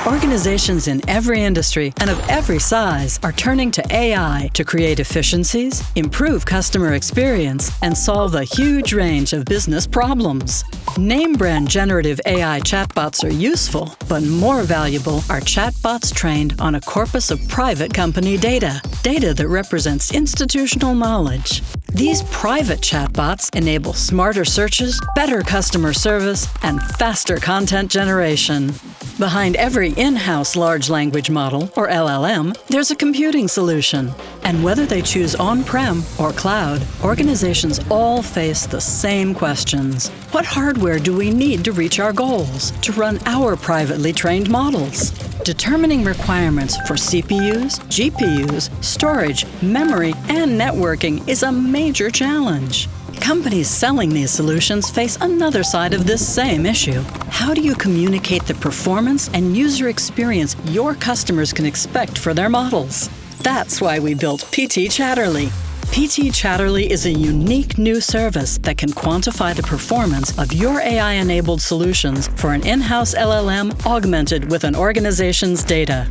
Organizations in every industry and of every size are turning to AI to create efficiencies, improve customer experience, and solve a huge range of business problems. Name-brand generative AI chatbots are useful, but more valuable are chatbots trained on a corpus of private company data that represents institutional knowledge. These private chatbots enable smarter searches, better customer service, and faster content generation. Behind every in-house large language model, or LLM, there's a computing solution. And whether they choose on-prem or cloud, organizations all face the same questions. What hardware do we need to reach our goals, to run our privately trained models? Determining requirements for CPUs, GPUs, storage, memory, and networking is a major challenge. Companies selling these solutions face another side of this same issue. How do you communicate the performance and user experience your customers can expect for their models? That's why we built PTChatterly. PTChatterly is a unique new service that can quantify the performance of your AI-enabled solutions for an in-house LLM augmented with an organization's data.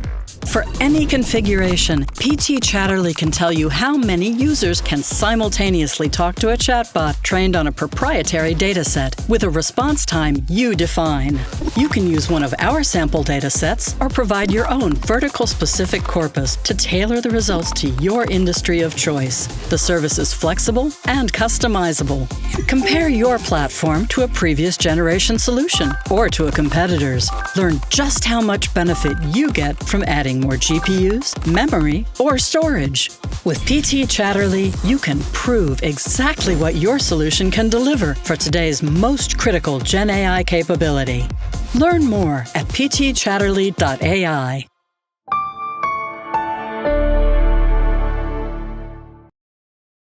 For any configuration, PTChatterly can tell you how many users can simultaneously talk to a chatbot trained on a proprietary dataset with a response time you define. You can use one of our sample datasets or provide your own vertical-specific corpus to tailor the results to your industry of choice. The service is flexible and customizable. Compare your platform to a previous generation solution or to a competitor's. Learn just how much benefit you get from adding more GPUs, memory, or storage. With PTChatterly, you can prove exactly what your solution can deliver for today's most critical Gen AI capability. Learn more at ptchatterly.ai.